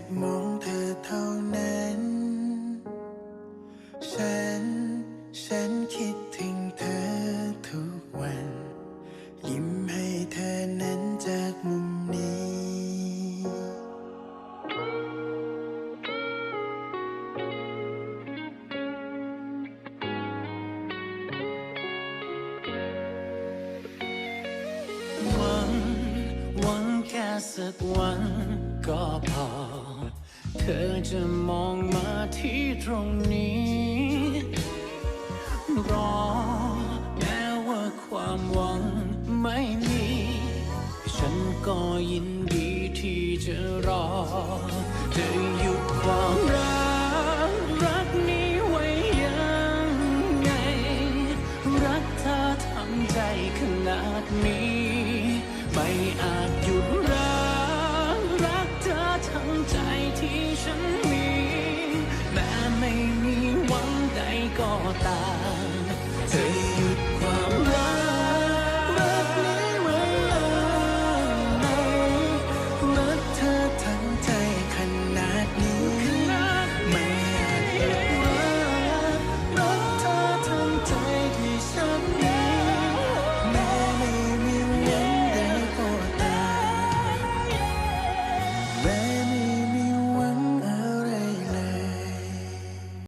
บมองเธอเท่านั้นฉันคิดถึงเธอทุกวันยิ้มให้เธอนั้นจากมุมนี้หวังแค่สักวันก็พอเธอจะมองมาที่ตรงนี้รอแม้ว่าความหวังไม่มีฉันก็ยินดีที่จะรอเธอหยุดความรักนี้ไว้ยังไงรักเธอทำใจขนาดนี้ไม่อา